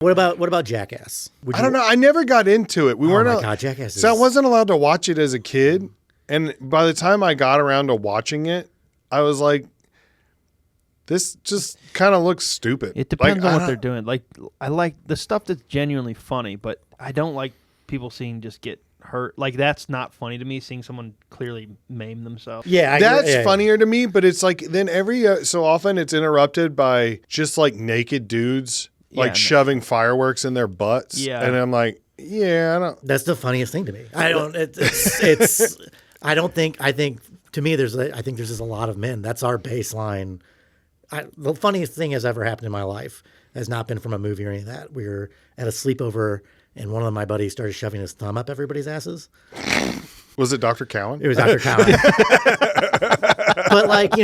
What about Jackass? I don't know. I never got into it. We weren't. Oh my God, Jackass. So I wasn't allowed to watch it as a kid, and by the time I got around to watching it, I was like, "This just kind of looks stupid." It depends on what they're doing. Like, I like the stuff that's genuinely funny, but I don't like people seeing just get hurt. Like, that's not funny to me, seeing someone clearly maim themselves. Yeah, that's funnier to me, but it's like then every so often it's interrupted by just like naked dudes like shoving fireworks in their butts. Yeah. And I'm like, yeah, I don't. That's the funniest thing to me. I don't. It's. I don't think. I think to me, I think there's just a lot of men. That's our baseline. The funniest thing has ever happened in my life has not been from a movie or any of that. We were at a sleepover, and one of my buddies started shoving his thumb up everybody's asses. Was it Dr. Cowan? It was Dr. Cowan. But like,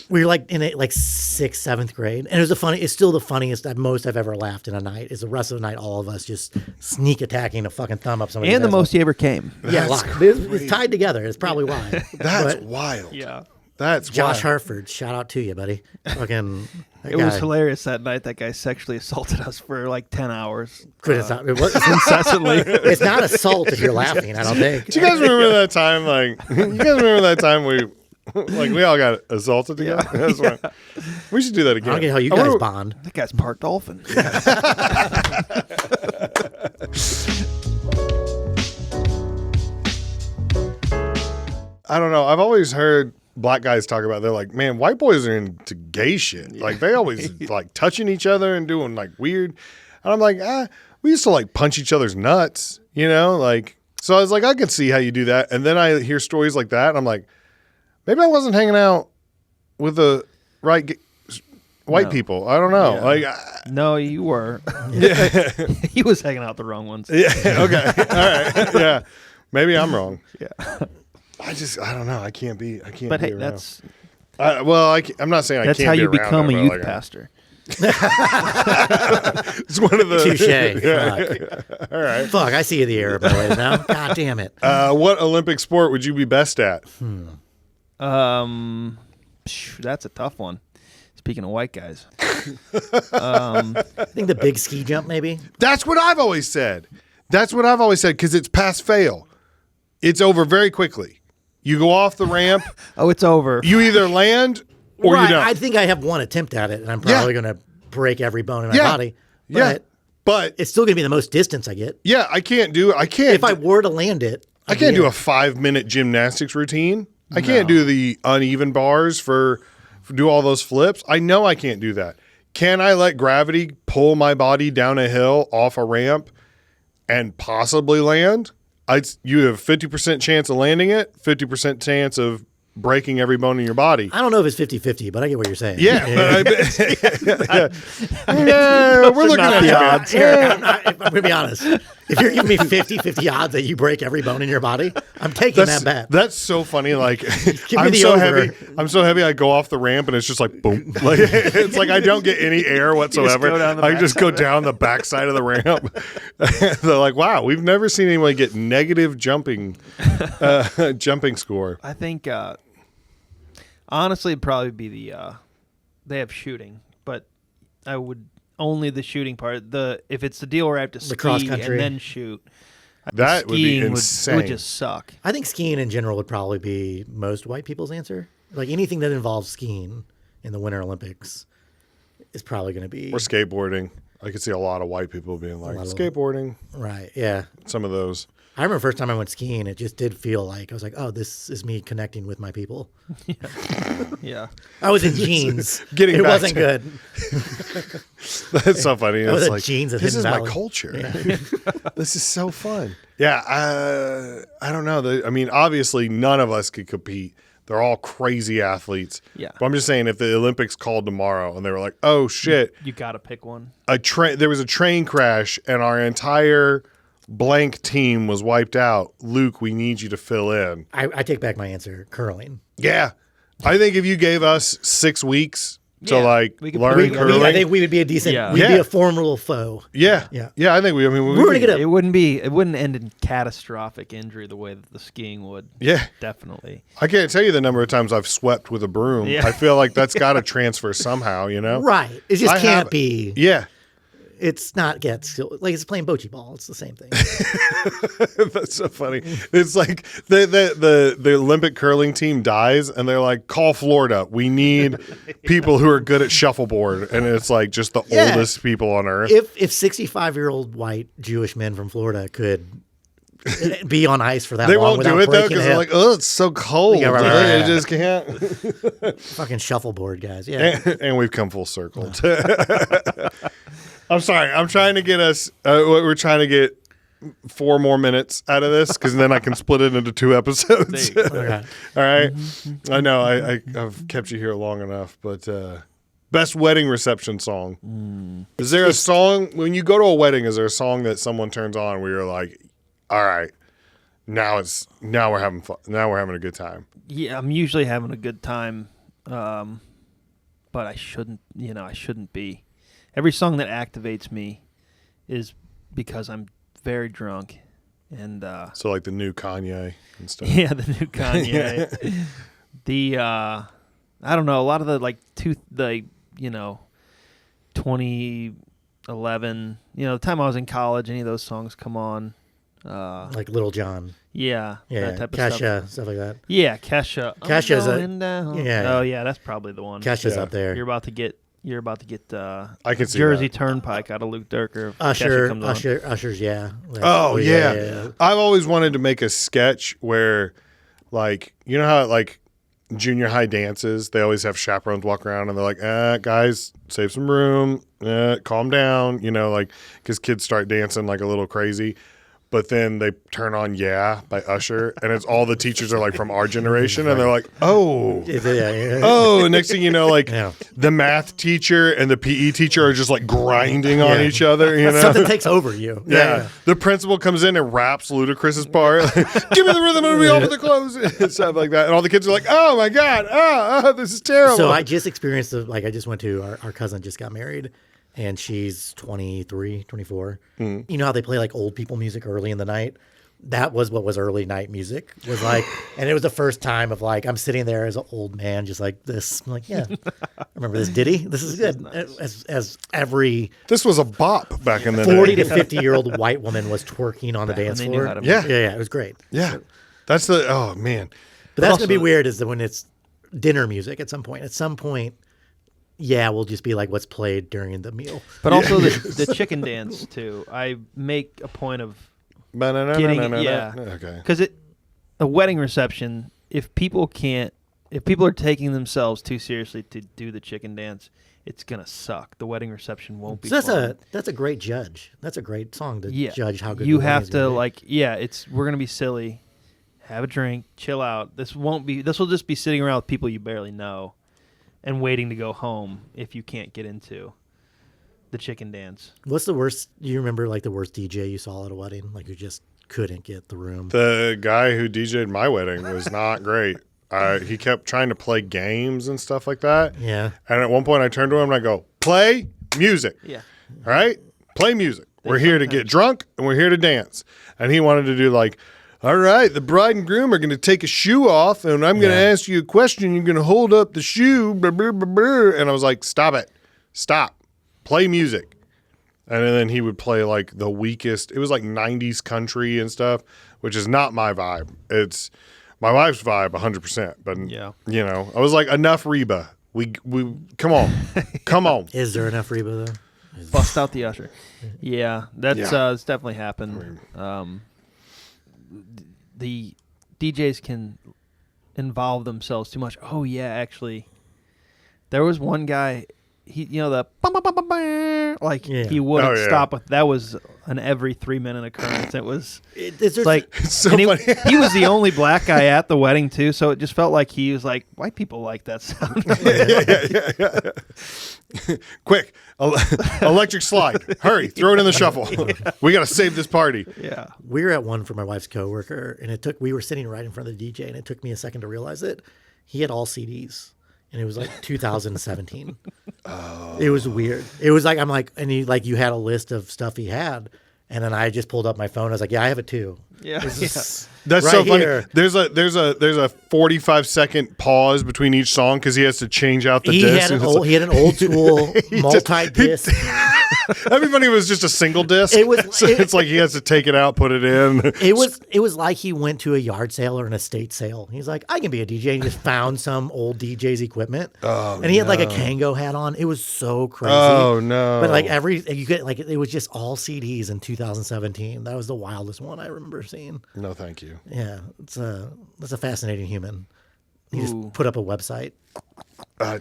we're like in like 6th, 7th grade, and it's still the funniest most I've ever laughed in a night. Is the rest of the night all of us just sneak attacking a fucking thumb up somebody's And the asshole. most you ever came. Yeah, it's tied together. It's probably why. That's wild. Yeah. That's Josh wild. Hartford. Shout out to you, buddy. Fucking. It was hilarious that night. That guy sexually assaulted us for like 10 hours. Incessantly. It's not assault if you're laughing, I don't think. Do you guys remember that time? We all got assaulted together? Yeah. That's right. We should do that again. I don't get how you guys bond. That guy's Park Dolphin. I don't know. I've always heard black guys talk about, they're like, man, white boys are into gay shit. Like they always like touching each other and doing like weird. And I'm like, we used to like punch each other's nuts, like, so I was like, I can see how you do that. And then I hear stories like that. And I'm like, maybe I wasn't hanging out with the right white people. I don't know. Yeah. No, you were. Yeah. He was hanging out the wrong ones. Yeah. Okay. All right. Yeah. Maybe I'm wrong. Yeah. I don't know. I can't be But hey, around. that's I'm not saying I can't. That's how you be around become it, a but, youth like, pastor. It's one of the Touche. Yeah. All right. Fuck, I see the error, by the way, now. God damn it. What Olympic sport would you be best at? That's a tough one. Speaking of white guys. I think the big ski jump, maybe. That's what I've always said. Because it's pass fail. It's over very quickly. You go off the ramp. Oh, it's over. You either land or you don't. I think I have one attempt at it, and I'm probably going to break every bone in my body. But it's still going to be the most distance I get. Yeah, I can't do it. If I were to land it. I can't do a 5-minute gymnastics routine. I can't do the uneven bars do all those flips. I know I can't do that. Can I let gravity pull my body down a hill off a ramp and possibly land? You have 50% chance of landing it, 50% chance of breaking every bone in your body. I don't know if it's 50-50, but I get what you're saying. Yeah. We're looking at the odds. I'm going to be honest. If you're giving me 50-50 odds that you break every bone in your body, I'm taking that bet. That's so funny. Like, I'm so heavy, I go off the ramp and it's just like, boom. Like, it's like I don't get any air whatsoever. I just go down the backside of the ramp. They're like, wow, we've never seen anyone get negative jumping score. I think, honestly, it'd probably be they have shooting, but I would only the shooting part. If it's the deal where I have to ski and then shoot, that would be insane. It would just suck. I think skiing in general would probably be most white people's answer. Like anything that involves skiing in the Winter Olympics is probably going to be. Or skateboarding. I could see a lot of white people being like, skateboarding. Right, yeah. Some of those. I remember the first time I went skiing, it just did feel like, I was like, oh, this is me connecting with my people. Yeah. I was in jeans. It wasn't good. That's so funny. It's like, jeans at this is Hidden my Valley. culture. Yeah. This is so fun. Yeah, I don't know. Obviously, none of us could compete. They're all crazy athletes. Yeah. But I'm just saying, if the Olympics called tomorrow and they were like, oh, shit. You got to pick one. There was a train crash and our entire blank team was wiped out. Luke, we need you to fill in. I take back my answer, curling. Yeah. I think if you gave us 6 weeks So like we could learn put- curling. I think we would be a decent. Yeah. We'd be Yeah. a formidable foe. yeah. Yeah. I think we. I mean, We're gonna get It wouldn't end in catastrophic injury the way that the skiing would. Yeah. Definitely. I can't tell you the number of times I've swept with a broom. Yeah. I feel like that's got to transfer somehow. Right. It just I can't have- be. Yeah. It's not like it's playing bocce ball. It's the same thing. That's so funny. It's like the Olympic curling team dies, and they're like, "Call Florida. We need people who are good at shuffleboard." And it's like just the Yeah. oldest people on earth. if 65-year-old white Jewish men from Florida could be on ice for that They long won't do without it though breaking because a they're hip, like, "Oh, it's so cold. Yeah, right, They right, right. just can't." fucking shuffleboard guys. Yeah. And we've come full circle. I'm sorry. I'm trying to get us. We're trying to get 4 more minutes out of this because then I can split it into 2 episodes. There you go. Okay. All right. I know I've kept you here long enough, but best wedding reception song. Is there a song when you go to a wedding? Is there a song that someone turns on where you're like, all right, now we're having fun. Now we're having a good time. Yeah, I'm usually having a good time, but I shouldn't. I shouldn't be. Every song that activates me is because I'm very drunk, and So like the new Kanye and stuff. yeah, the new Kanye. The I don't know, a lot of the 2011, the time I was in college, any of those songs come on. Like Little John. Yeah, Yeah. that type of Kesha, stuff. like that. Yeah, Kesha. Kesha's I'm going down. yeah. Oh yeah, that's probably the one. Kesha's Yeah. up there. You're about to get I can see Jersey that. Turnpike out of Luke Dierker. if Kesha comes on. Usher's, yeah. Oh yeah. I've always wanted to make a sketch where, like, you know how like junior high dances, they always have chaperones walk around and they're like, guys, save some room, calm down, like because kids start dancing like a little crazy. But then they turn on "Yeah" by Usher, and it's all the teachers are like from our generation, and they're like, "Oh, Yeah. oh!" And next thing you know, like Yeah. the math teacher and the PE teacher are just like grinding on Yeah. each other. Something takes over you. Yeah. The principal comes in and raps Ludacris's part. Give me the rhythm and we open the close and stuff like that. And all the kids are like, "Oh my god, this is terrible." So I just experienced I just went to our cousin just got married, and she's 23, 24. Mm. You know how they play like old people music early in the night? That was what was early night music was like. And it was the first time of like, I'm sitting there as an old man, just like this. I'm like, yeah, I remember this ditty. This is good. Nice. As every this was a bop back in the 40 day. to 50-year-old white woman was twerking on the Back when dance they knew floor. how to Yeah. Yeah, it was great. Yeah. That's the oh man. But that's Also- going to be weird is that when it's dinner music at some point. At some point, yeah, we'll just be like what's played during the meal. But also the chicken dance too. I make a point of yeah. Okay. because a wedding reception. If people are taking themselves too seriously to do the chicken dance, it's gonna suck. The wedding reception won't be. So fun. that's a great judge. That's a great song to Yeah. judge how good you the wedding have is to gonna be. we're gonna be silly, have a drink, chill out. This will just be sitting around with people you barely know and waiting to go home if you can't get into the chicken dance. What's the worst? Do you remember like the worst DJ you saw at a wedding? Like who just couldn't get the room? The guy who DJ'd my wedding was not great. He kept trying to play games and stuff like that. Yeah. And at one point I turned to him and I go, "Play music. Yeah. All right? Play music. We're here to get drunk and we're here to dance." And he wanted to do like, "All right, the bride and groom are going to take a shoe off and I'm going to Yeah. ask you a question. You're going to hold up the shoe." Blah, blah, blah, blah. And I was like, "Stop it. Stop. Play music." And then he would play like the weakest. It was like 90s country and stuff, which is not my vibe. It's my wife's vibe 100%. But, Yeah. I was like, enough Reba. We come on. Come on. Is there enough Reba though? Bust out the usher. Yeah, that's Yeah. it's definitely happened. The DJs can involve themselves too much. Oh yeah, actually, there was one guy. He, the like Yeah. he wouldn't Oh, yeah. stop with. That was an every 3-minute occurrence. It was Is there like It's so and funny. he was the only black guy at the wedding too, so it just felt like he was like, white people like that sound. Quick, electric slide. Hurry, throw it in the shuffle. We got to save this party. Yeah. we were at one for my wife's coworker, and we were sitting right in front of the DJ, and it took me a second to realize it. He had all CDs, and it was like 2017. It was weird. It was like, I'm like, and you had a list of stuff he had, and then I just pulled up my phone. I was like, yeah, I have it too. Yeah. That's right so funny. here. There's a 45-second pause between each song because he has to change out the He disc. had an old school multi-disc. Everybody was just a single disc. It's like he has to take it out, put it in. It was like he went to a yard sale or an estate sale. He's like, I can be a DJ. And he just found some old DJ's equipment. And he had like a Kango hat on. It was so crazy. Oh no! But like it was just all CDs in 2017. That was the wildest one I remember seeing. No, thank you. Yeah, that's a fascinating human. He just put up a website. I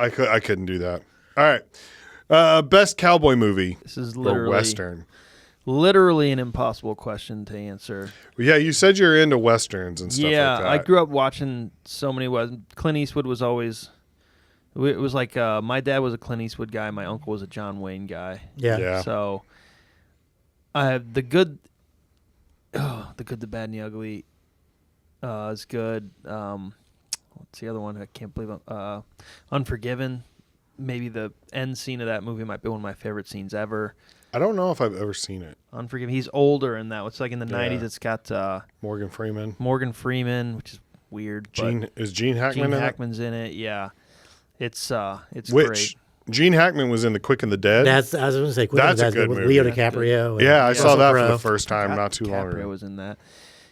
couldn't do that. All right, best cowboy movie. This is or Western. Literally an impossible question to answer. Yeah, you said you're into Westerns and stuff like that. Yeah, I grew up watching so many Westerns. Clint Eastwood was always... It was like my dad was a Clint Eastwood guy. My uncle was a John Wayne guy. Yeah. So the good, the bad, and the ugly is good. What's the other one? I can't believe it. Unforgiven. Maybe the end scene of that movie might be one of my favorite scenes ever. I don't know if I've ever seen it. Unforgiven. He's older in that. It's like in the 90s. It's got Morgan Freeman. Which is weird. Is Gene Hackman in it? Gene Hackman's in it. Yeah. It's Which great. Gene Hackman was in The Quick and the Dead. I was going to say, That's a good with movie. Leo DiCaprio. Yeah, I saw that for Crowe. the first time not too long DiCaprio ago. was in that.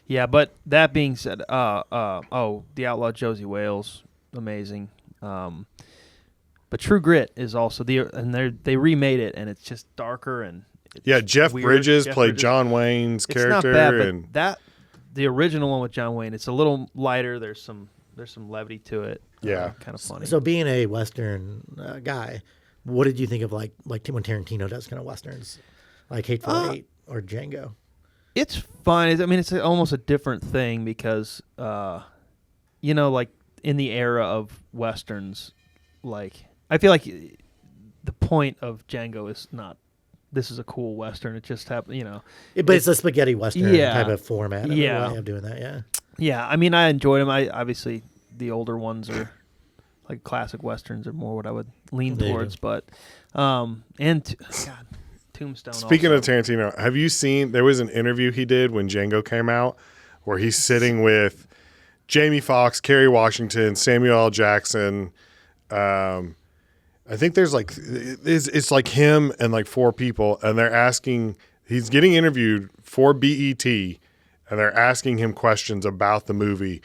Yeah, but that being said, The Outlaw Josie Wales, amazing. But True Grit is also they remade it, and it's just darker and it's Jeff weird. Bridges played John Wayne's character. It's not bad, and but the original one with John Wayne, it's a little lighter. There's some levity to it. Yeah. Kind of funny. So being a Western guy, what did you think of like when Tarantino does kind of Westerns, like Hateful Eight or Django? It's fun. It's almost a different thing because, like in the era of Westerns, like I feel like the point of Django is not, this is a cool Western. It just happened, But it's a spaghetti Western type of format. Way of doing that, yeah. Yeah, I enjoyed them. Obviously the older ones are like classic Westerns are more what I would lean towards. But Tombstone. Speaking also. of Tarantino, have you seen, there was an interview he did when Django came out where he's sitting with Jamie Foxx, Kerry Washington, Samuel L. Jackson. I think there's like, it's like him and like four people, and they're asking, he's getting interviewed for BET, and they're asking him questions about the movie,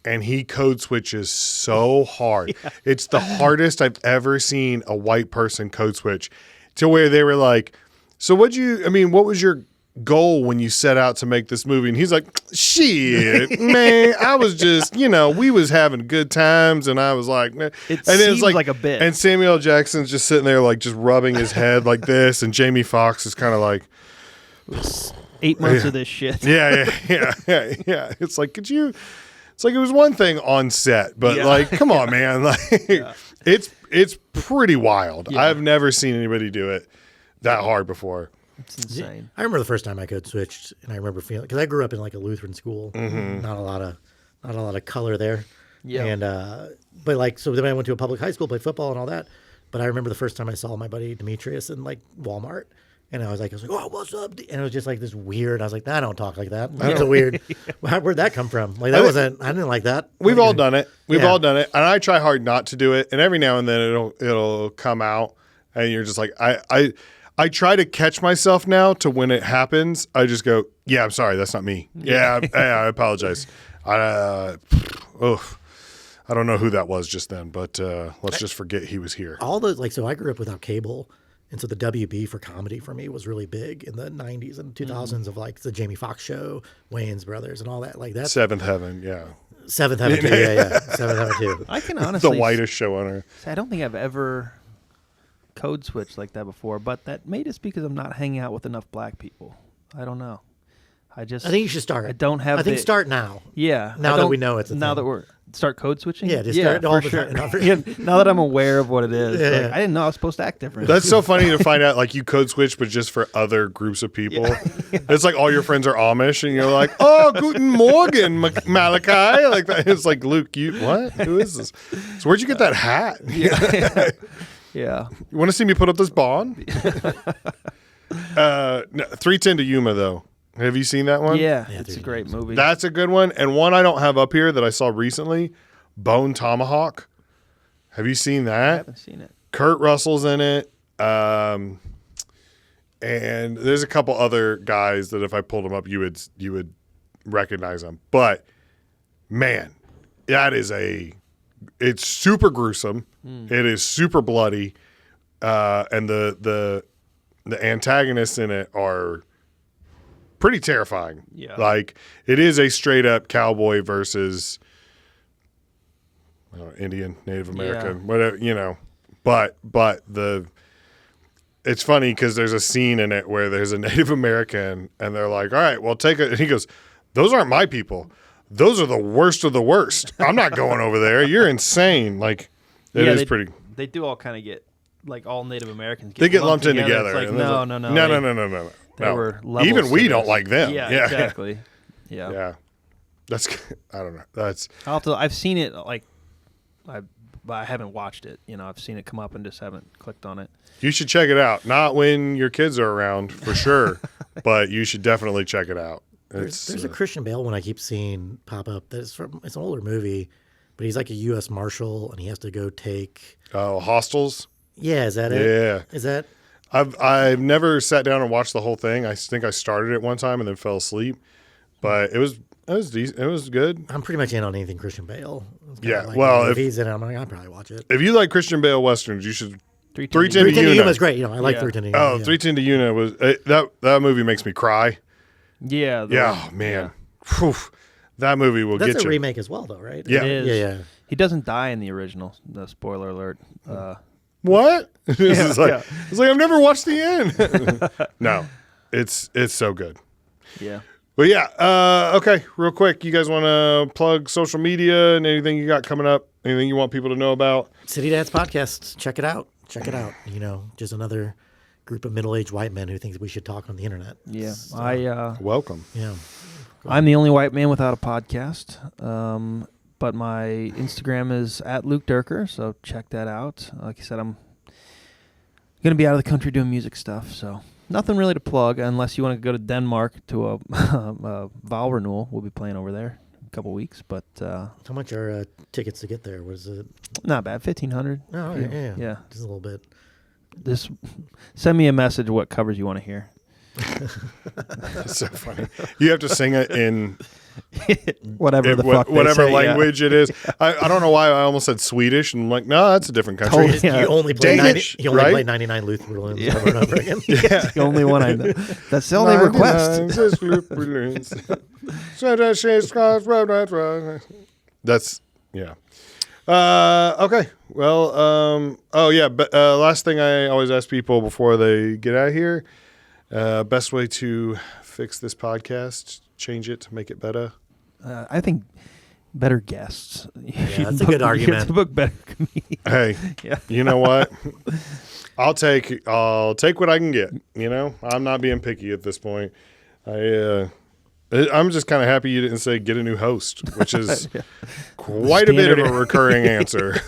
and he code switches so hard. Yeah. It's the hardest I've ever seen a white person code switch, to where they were like, so what was your goal when you set out to make this movie? And he's like, shit, man, I was just, we was having good times, and I was like, man. It seems like a bit. And Samuel L. Jackson's just sitting there like just rubbing his head like this, and Jamie Foxx is kind of like, 8 months of this shit. Yeah. It's like, it's like it was one thing on set, but like, come on, man. Like, it's pretty wild. Yeah. I've never seen anybody do it that hard before. It's insane. I remember the first time I code switched, and I remember feeling, because I grew up in like a Lutheran school, not a lot of color there. Yeah. And but like, so then I went to a public high school, played football and all that. But I remember the first time I saw my buddy Demetrius in like Walmart, and I was like, oh, what's up? And it was just like this weird. I was like, nah, I don't talk like that. That's a weird. Where'd that come from? Like I didn't like that. We've all done it. We've all done it, and I try hard not to do it. And every now and then it'll come out, and you're just like, I try to catch myself now to when it happens. I just go, yeah, I'm sorry, that's not me. Yeah, I apologize. I don't know who that was just then, but let's just forget he was here. All those so I grew up without cable, and so the WB for comedy for me was really big in the 90s and 2000s of like the Jamie Foxx show, Wayans Brothers, and all that. Like that. Seventh Heaven, yeah. Seventh Heaven too, yeah. Seventh Heaven too. I can honestly, the whitest show on earth. I don't think I've ever code switched like that before, but that may just be because I'm not hanging out with enough black people. I don't know. I think you should start. I don't have. I think start now. Yeah. Now that we know it's a now thing. that we're start code switching. Yeah, just start all for the sure. time. Yeah, now that I'm aware of what it is, Yeah, like, yeah. I didn't know I was supposed to act different. That's so funny to find out, like, you code switch, but just for other groups of people. It's like all your friends are Amish, and you're like, oh, guten Morgen, Malachi. Like that. It's like, Luke, what? Who is this? So where'd you get that hat? yeah. Yeah. You want to see me put up this bond? 310 to Yuma, though. Have you seen that one? Yeah, Yeah, it's a dude, great movie. That's a good one. And one I don't have up here that I saw recently, Bone Tomahawk. Have you seen I that? haven't seen it. Kurt Russell's in it. And there's a couple other guys that if I pulled them up, you would recognize them. But man, it's super gruesome. It is super bloody. And the antagonists in it are pretty terrifying. Yeah. Like, it is a straight up cowboy versus Indian, Native American, whatever, but it's funny because there's a scene in it where there's a Native American and they're like, all right, well, take it. And he goes, those aren't my people. Those are the worst of the worst. I'm not going over there. You're insane. Like, it is pretty. They do all kind of get, like, all Native Americans They get lumped in together. It's like, and no. No. There were levels Even to we this. don't like them. Yeah, Yeah. exactly. Yeah. Yeah. That's, I don't know. That's, I've seen it, like, but I haven't watched it. I've seen it come up and just haven't clicked on it. you should check it out. Not when your kids are around, for sure, but you should definitely check it out. There's a Christian Bale one I keep seeing pop up. It's an older movie, but he's like a U.S. Marshal and he has to go take. Oh, Hostels? Yeah, is that it? Yeah. Is that? I've never sat down and watched the whole thing. I think I started it one time and then fell asleep, but it was decent. It was good. I'm pretty much in on anything Christian Bale. It's kinda Yeah, like, well, if if- he's in it, I'll probably watch it. If you like Christian Bale westerns, you should. 310 310 310 to Yuna. Yuma is great. I like Yeah. 310 to Yuma. Oh, yeah. 310 to Yuna was that movie makes me cry. Yeah. Yeah, oh, man. Whew. That movie will That's get a you. remake as well, though, right? Yeah. It is. Yeah. He doesn't die in the original. No, spoiler alert. What? It's like, yeah. it's like I've never watched the end. No, it's so good. Yeah. But yeah, okay, real quick. You guys want to plug social media and anything you got coming up? Anything you want people to know about? City Dads Podcast. Check it out. Just another group of middle-aged white men who think we should talk on the internet. Yeah. So, Welcome. yeah. I'm the only white man without a podcast. But my Instagram is @LukeDierker, so check that out. Like I said, I'm going to be out of the country doing music stuff, so nothing really to plug unless you want to go to Denmark to a vow renewal. We'll be playing over there in a couple weeks, but How much are tickets to get there? What is it? not bad. 1,500. Oh, all right, yeah. Just a little bit. Just send me a message of what covers you want to hear. That's so funny. You have to sing it in Whatever the fuck they whatever say, yeah. language it is. I don't know why I almost said Swedish, and I'm like, no, that's a different country. Totally. Yeah. You only play Danish, right? play 99 Lutherans Yeah. over and over again. That's the only one I know. That's the only request. That's yeah. Okay. Well. Oh yeah. But last thing I always ask people before they get out of here: best way to fix this podcast, change it, make it better. I think better guests. that's a good argument. To book better comedians. Hey, Yeah. you know what? I'll take what I can get. I'm not being picky at this point. I'm just kind of happy you didn't say get a new host, which is quite a bit of a recurring answer.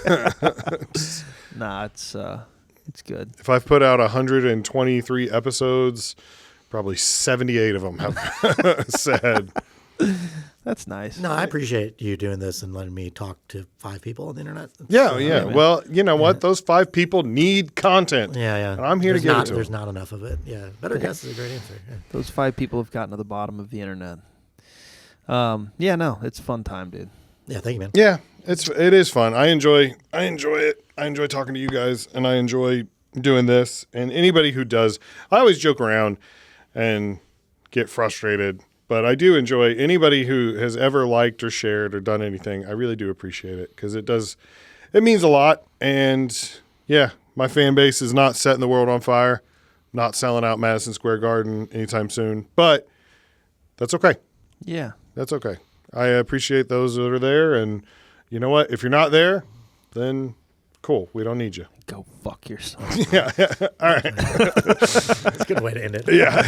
Nah, it's good. If I've put out 123 episodes, probably 78 of them have said. That's nice. No, I appreciate you doing this and letting me talk to 5 people on the internet. Yeah. man. Well, you know what? Those 5 people need content. Yeah. And I'm here to give it to There's them. not enough of it. Yeah. Better guess is a great answer. Yeah. Those 5 people have gotten to the bottom of the internet. Yeah, no, it's a fun time, dude. Yeah, thank you, man. Yeah, it is fun. I enjoy it. I enjoy talking to you guys, and I enjoy doing this. And anybody who does, I always joke around and get frustrated, but I do enjoy anybody who has ever liked or shared or done anything. I really do appreciate it because it means a lot. And yeah, my fan base is not setting the world on fire, not selling out Madison Square Garden anytime soon, but That's okay. Yeah. That's okay. I appreciate those that are there. And you know what? If you're not there, then cool. We don't need you. Go fuck yourself. Yeah. All right. That's a good way to end it. Yeah.